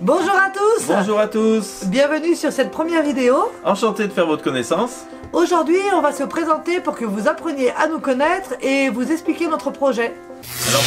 Bonjour à tous. Bonjour à tous. Bienvenue sur cette première vidéo. Enchanté de faire votre connaissance. Aujourd'hui, on va se présenter pour que vous appreniez à nous connaître et vous expliquer notre projet. Alors,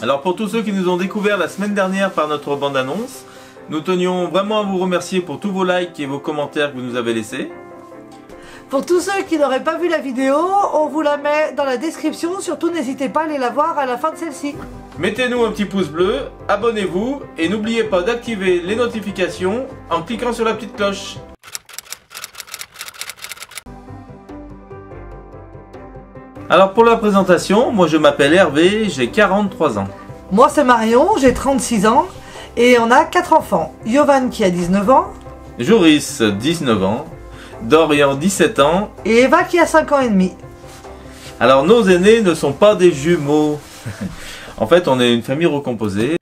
Alors pour tous ceux qui nous ont découvert la semaine dernière par notre bande-annonce, nous tenions vraiment à vous remercier pour tous vos likes et vos commentaires que vous nous avez laissés. Pour tous ceux qui n'auraient pas vu la vidéo, on vous la met dans la description. Surtout, n'hésitez pas à aller la voir à la fin de celle-ci. Mettez-nous un petit pouce bleu, abonnez-vous et n'oubliez pas d'activer les notifications en cliquant sur la petite cloche. Alors pour la présentation, moi je m'appelle Hervé, j'ai 43 ans. Moi, c'est Marion, j'ai 36 ans et on a 4 enfants. Yovan qui a 19 ans. Joris, 19 ans. Dorian, 17 ans. Et Eva qui a 5 ans et demi. Alors nos aînés ne sont pas des jumeaux. En fait, on est une famille recomposée.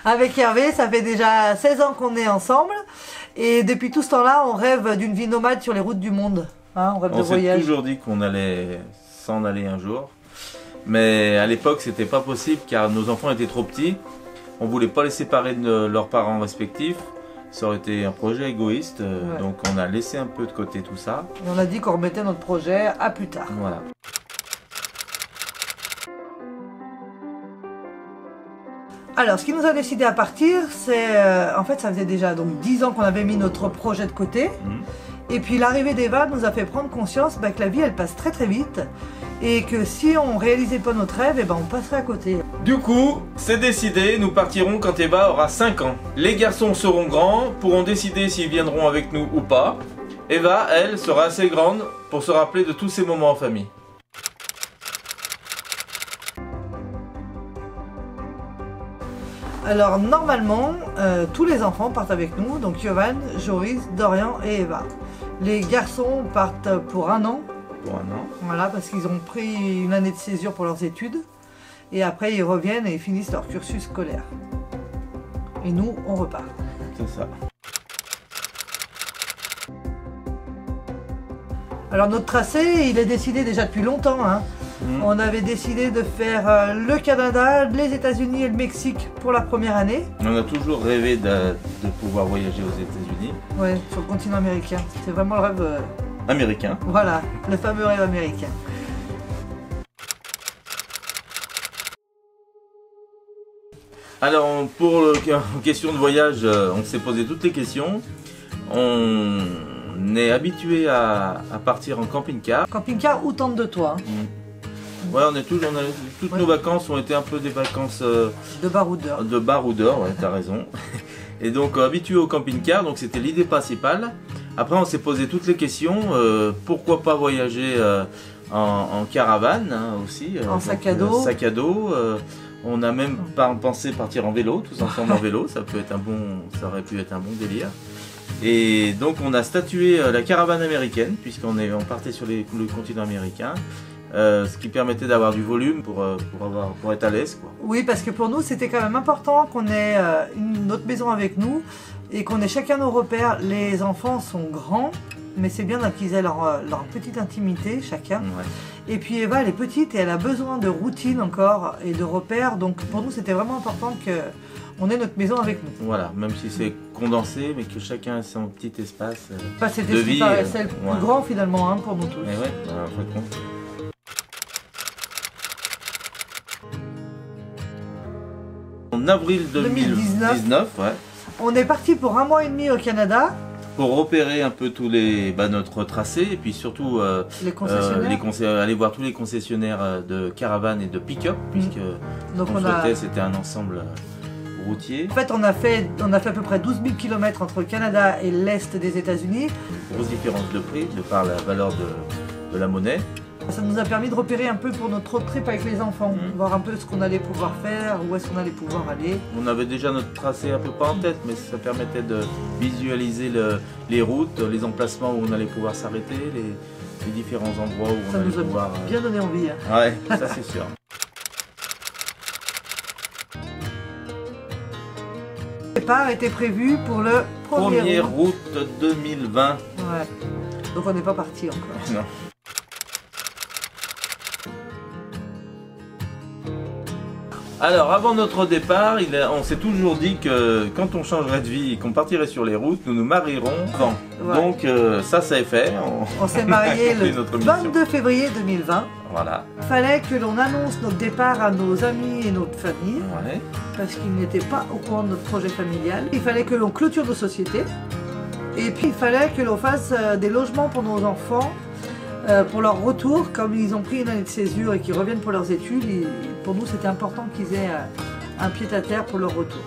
Avec Hervé, ça fait déjà 16 ans qu'on est ensemble. Et depuis tout ce temps-là, on rêve d'une vie nomade sur les routes du monde. Hein, on rêve de voyage. On s'est toujours dit qu'on allait s'en aller un jour. Mais à l'époque, c'était pas possible car nos enfants étaient trop petits. On voulait pas les séparer de leurs parents respectifs. Ça aurait été un projet égoïste. Ouais. Donc on a laissé un peu de côté tout ça. Et on a dit qu'on remettait notre projet à plus tard. Voilà. Alors, ce qui nous a décidé à partir, c'est... en fait, ça faisait déjà donc 10 ans qu'on avait mis notre projet de côté. Et puis l'arrivée d'Eva nous a fait prendre conscience que la vie, elle passe très très vite. Et que si on réalisait pas notre rêve, on passerait à côté. Du coup, c'est décidé, nous partirons quand Eva aura 5 ans. Les garçons seront grands, pourront décider s'ils viendront avec nous ou pas. Eva, elle, sera assez grande pour se rappeler de tous ces moments en famille. Alors normalement, tous les enfants partent avec nous, donc Yovan, Joris, Dorian et Eva. Les garçons partent pour 1 an. Pour 1 an. Voilà, parce qu'ils ont pris une année de césure pour leurs études. Et après, ils reviennent et finissent leur cursus scolaire. Et nous, on repart. C'est ça. Alors notre tracé, il est décidé déjà depuis longtemps. Hein. On avait décidé de faire le Canada, les États-Unis et le Mexique pour la première année. On a toujours rêvé de pouvoir voyager aux États-Unis. Ouais, sur le continent américain. C'est vraiment le rêve américain. Voilà, le fameux rêve américain. Alors pour question de voyage, on s'est posé toutes les questions. On est habitué à partir en camping-car. Camping-car ou tente de toit. Ouais, toutes nos vacances ont été un peu des vacances de baroudeur. De baroudeur, ouais, t'as raison. Et donc habitué au camping-car, donc c'était l'idée principale. Après, on s'est posé toutes les questions. Pourquoi pas voyager en caravane aussi, en sac à dos. Sac à dos. On a même pensé partir en vélo, tous ensemble en vélo. Ça aurait pu être un bon délire. Et donc on a statué la caravane américaine, puisqu'on partait sur le continent américain. Ce qui permettait d'avoir du volume pour être à l'aise. Oui, parce que pour nous, c'était quand même important qu'on ait notre maison avec nous et qu'on ait chacun nos repères. Les enfants sont grands, mais c'est bien qu'ils aient leur petite intimité, chacun. Ouais. Et puis Eva, elle est petite et elle a besoin de routine encore et de repères. Donc pour nous, c'était vraiment important qu'on ait notre maison avec nous. Voilà, même si c'est condensé, mais que chacun ait son petit espace c'était de vie. C'est le plus grand finalement hein, pour nous tous. Et ouais, en fait, en avril 2019, ouais. On est parti pour 1 mois et demi au Canada. Pour repérer un peu notre tracé et puis surtout aller voir tous les concessionnaires de caravanes et de pick-up puisque c'était un ensemble routier. En fait, on a fait à peu près 12 000 km entre le Canada et l'Est des États-Unis. Grosse différence de prix de par la valeur de la monnaie. Ça nous a permis de repérer un peu pour notre road trip avec les enfants, voir un peu ce qu'on allait pouvoir faire, où est-ce qu'on allait pouvoir aller. On avait déjà notre tracé à peu près en tête, mais ça permettait de visualiser les routes, les emplacements où on allait pouvoir s'arrêter, les différents endroits où on allait pouvoir... Ça nous a bien donné envie. Hein. Ouais, ça c'est sûr. Le départ était prévu pour le 1er août 2020. Ouais. Donc on n'est pas parti encore. Non. Alors, avant notre départ, on s'est toujours dit que quand on changerait de vie et qu'on partirait sur les routes, nous nous marierons avant. Ouais. Donc, ça est fait. On s'est mariés le 22 février 2020. Voilà. Il fallait que l'on annonce notre départ à nos amis et notre famille. Ouais. Parce qu'ils n'étaient pas au courant de notre projet familial. Il fallait que l'on clôture nos sociétés. Et puis, il fallait que l'on fasse des logements pour nos enfants. Pour leur retour, comme ils ont pris une année de césure et qu'ils reviennent pour leurs études, pour nous c'était important qu'ils aient un pied-à-terre pour leur retour.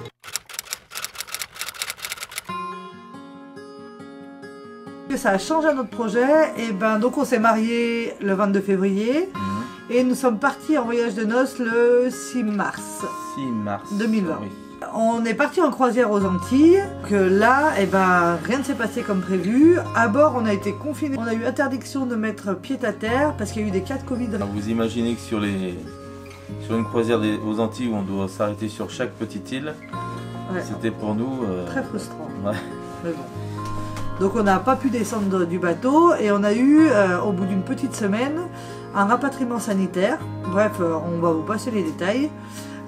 Ça a changé notre projet, et ben donc on s'est mariés le 22 février et nous sommes partis en voyage de noces le 6 mars 2020. Oui. On est parti en croisière aux Antilles, que là, eh ben, rien ne s'est passé comme prévu. À bord, on a été confinés, on a eu interdiction de mettre pied à terre parce qu'il y a eu des cas de Covid. Alors vous imaginez que sur une croisière aux Antilles où on doit s'arrêter sur chaque petite île, ouais. C'était pour nous... très frustrant. Ouais. Mais bon. Donc on n'a pas pu descendre du bateau et on a eu, au bout d'une petite semaine, un rapatriement sanitaire. Bref, on va vous passer les détails.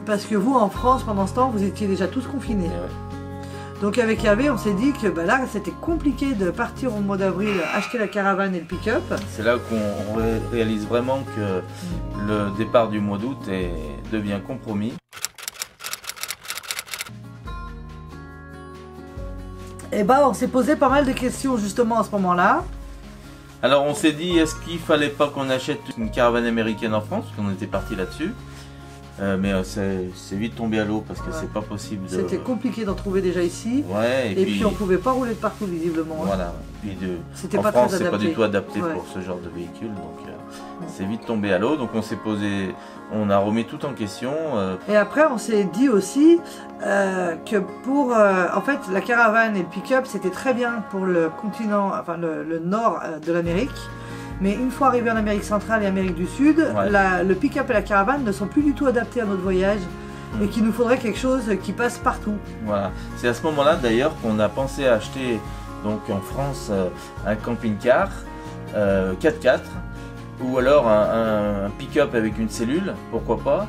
Parce que vous, en France, pendant ce temps, vous étiez déjà tous confinés. Ouais. Donc avec Hervé, on s'est dit que bah, là, c'était compliqué de partir au mois d'avril, acheter la caravane et le pick-up. C'est là qu'on réalise vraiment que le départ du mois d'août devient compromis. Et bah, on s'est posé pas mal de questions justement à ce moment-là. Alors on s'est dit, est-ce qu'il fallait pas qu'on achète une caravane américaine en France? Parce qu'on était parti là-dessus. Mais c'est vite tombé à l'eau parce que c'est pas possible. C'était compliqué d'en trouver déjà ici. Ouais, et puis on pouvait pas rouler de partout visiblement. Voilà. Puis en pas France, c'est pas du tout adapté pour ce genre de véhicule, donc c'est vite tombé à l'eau. Donc on s'est posé, on a remis tout en question. Et après on s'est dit aussi que pour, en fait, la caravane et le pick-up c'était très bien pour le continent, enfin le nord de l'Amérique. Mais une fois arrivé en Amérique centrale et Amérique du Sud, le pick-up et la caravane ne sont plus du tout adaptés à notre voyage et qu'il nous faudrait quelque chose qui passe partout. Voilà, c'est à ce moment-là d'ailleurs qu'on a pensé à acheter donc en France un camping-car 4x4 ou alors un pick-up avec une cellule, pourquoi pas.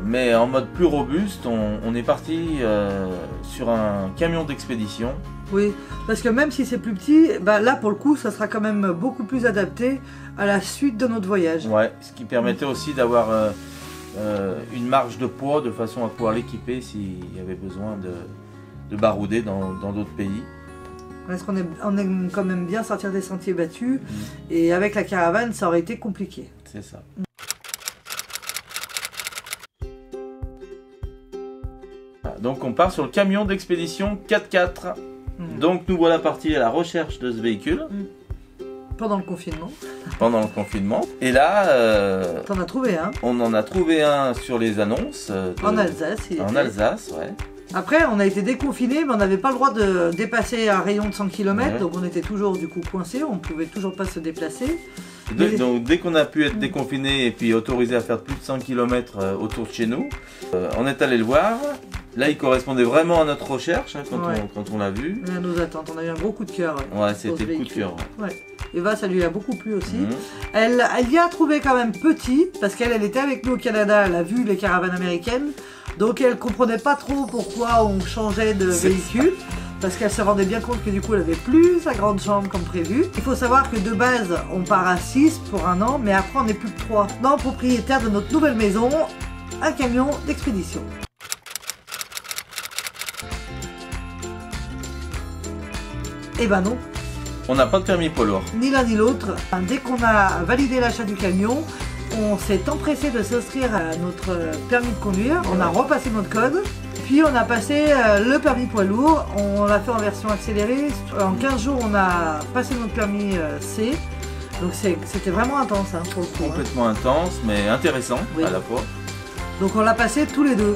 Mais en mode plus robuste, on est parti sur un camion d'expédition. Oui, parce que même si c'est plus petit, bah là pour le coup ça sera quand même beaucoup plus adapté à la suite de notre voyage. Ouais, ce qui permettait aussi d'avoir une marge de poids de façon à pouvoir l'équiper s'il y avait besoin de barouder dans d'autres pays. Parce qu'on aime quand même bien sortir des sentiers battus et avec la caravane ça aurait été compliqué. C'est ça. Donc on part sur le camion d'expédition 4x4. Donc nous voilà partis à la recherche de ce véhicule. Pendant le confinement. Pendant le confinement. Et là... T'en as trouvé un? On en a trouvé un sur les annonces. En Alsace. En Alsace, ouais. Après, on a été déconfinés, mais on n'avait pas le droit de dépasser un rayon de 100 km. Ouais. Donc on était toujours du coup coincés, on ne pouvait toujours pas se déplacer. Donc dès qu'on a pu être déconfiné et puis autorisé à faire plus de 100 km autour de chez nous, on est allé le voir. Là, il correspondait vraiment à notre recherche hein, quand on l'a vu. Et à nos attentes, on a eu un gros coup de cœur. Ouais, c'était le coup de cœur. Ouais. Eva, ça lui a beaucoup plu aussi. Elle y a trouvé quand même petit, parce qu'elle était avec nous au Canada, elle a vu les caravanes américaines. Donc elle comprenait pas trop pourquoi on changeait de véhicule. Parce qu'elle se rendait bien compte que du coup elle avait plus sa grande chambre comme prévu. Il faut savoir que de base on part à 6 pour un an, mais après on est plus que 3. Non, propriétaire de notre nouvelle maison, un camion d'expédition. Eh ben non. On n'a pas de permis poids lourd. Ni l'un ni l'autre. Dès qu'on a validé l'achat du camion, on s'est empressé de s'inscrire à notre permis de conduire. On a repassé notre code. Puis on a passé le permis poids lourd. On l'a fait en version accélérée. En 15 jours, on a passé notre permis C. Donc c'était vraiment intense hein, pour le coup. Complètement intense, mais intéressant à la fois. Donc on l'a passé tous les deux.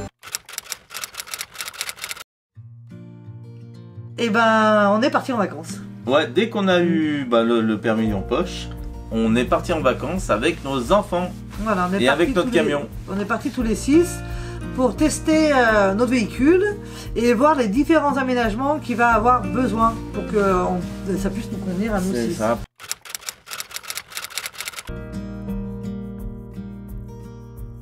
Et ben on est parti en vacances. Ouais, dès qu'on a eu le permis en poche, on est parti en vacances avec nos enfants voilà, et avec notre camion. On est partis tous les 6 pour tester notre véhicule et voir les différents aménagements qu'il va avoir besoin pour que ça puisse nous convenir à nous 6. Ça.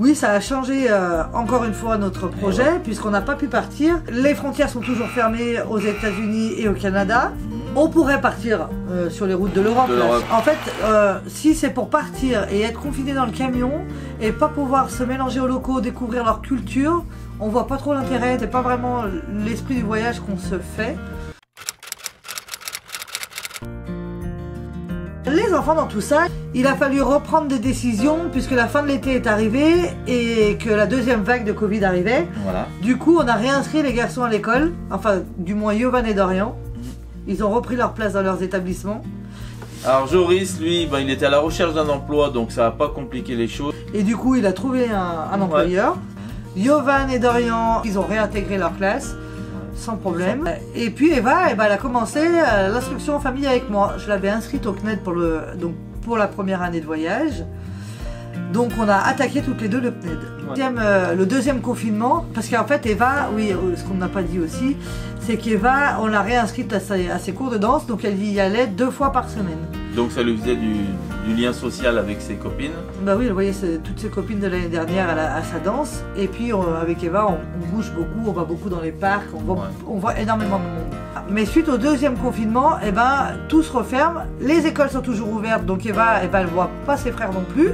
Oui, ça a changé encore une fois notre projet puisqu'on n'a pas pu partir. Les frontières sont toujours fermées aux États-Unis et au Canada. On pourrait partir sur les routes de l'Europe. En fait, si c'est pour partir et être confiné dans le camion et pas pouvoir se mélanger aux locaux, découvrir leur culture, on voit pas trop l'intérêt. C'est pas vraiment l'esprit du voyage qu'on se fait. Les enfants dans tout ça, il a fallu reprendre des décisions puisque la fin de l'été est arrivée et que la deuxième vague de Covid arrivait. Voilà. Du coup, on a réinscrit les garçons à l'école, enfin du moins Yovan et Dorian. Ils ont repris leur place dans leurs établissements. Alors Joris, lui, il était à la recherche d'un emploi, donc ça n'a pas compliqué les choses. Et du coup, il a trouvé un employeur. Yovan et Dorian, ils ont réintégré leur classe. Sans problème. Et puis Eva, elle a commencé l'instruction en famille avec moi. Je l'avais inscrite au CNED pour la première année de voyage. Donc on a attaqué toutes les deux le CNED. Le deuxième confinement, parce qu'en fait Eva, oui, ce qu'on n'a pas dit aussi, c'est qu'Eva, on l'a réinscrite à ses cours de danse, donc elle y allait 2 fois par semaine. Donc ça lui faisait du lien social avec ses copines. Bah oui, vous voyez, c'est toutes ses copines de l'année dernière à sa danse. Et puis avec Eva, on bouge beaucoup, on va beaucoup dans les parcs, on voit énormément de monde. Mais suite au deuxième confinement, tout se referme. Les écoles sont toujours ouvertes, donc Eva, elle ne voit pas ses frères non plus.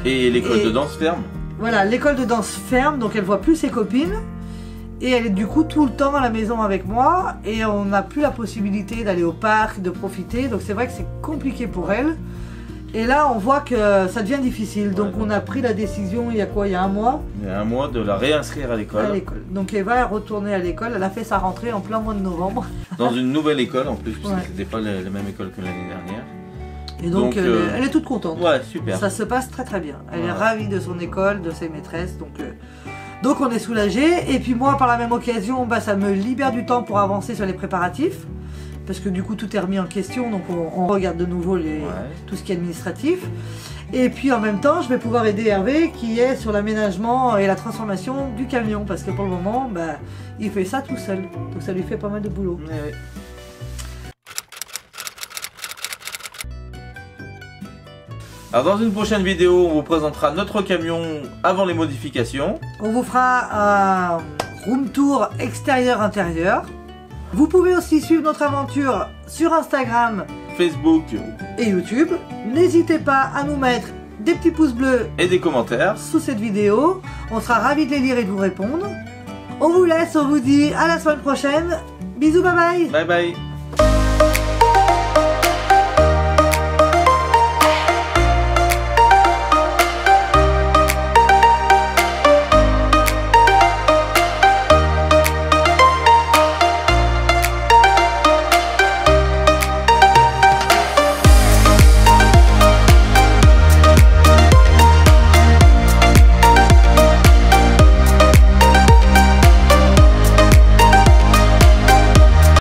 Et l'école de danse ferme. Voilà, l'école de danse ferme, donc elle ne voit plus ses copines. Et elle est du coup tout le temps à la maison avec moi et on n'a plus la possibilité d'aller au parc, de profiter. Donc c'est vrai que c'est compliqué pour elle. Et là on voit que ça devient difficile. Donc on a pris la décision il y a 1 mois. Il y a 1 mois de la réinscrire à l'école. Donc Eva est retournée à l'école. Elle a fait sa rentrée en plein mois de novembre. Dans une nouvelle école en plus, puisque c'était pas la même école que l'année dernière. Et donc elle est toute contente. Ouais, super. Ça se passe très très bien. Elle est ravie de son école, de ses maîtresses. Donc on est soulagé et puis moi par la même occasion ça me libère du temps pour avancer sur les préparatifs parce que du coup tout est remis en question donc on regarde de nouveau tout ce qui est administratif et puis en même temps je vais pouvoir aider Hervé qui est sur l'aménagement et la transformation du camion parce que pour le moment il fait ça tout seul donc ça lui fait pas mal de boulot. Ouais. Alors dans une prochaine vidéo, on vous présentera notre camion avant les modifications. On vous fera un room tour extérieur-intérieur. Vous pouvez aussi suivre notre aventure sur Instagram, Facebook et YouTube. N'hésitez pas à nous mettre des petits pouces bleus et des commentaires sous cette vidéo. On sera ravis de les lire et de vous répondre. On vous laisse, on vous dit à la semaine prochaine. Bisous, bye bye. Bye bye.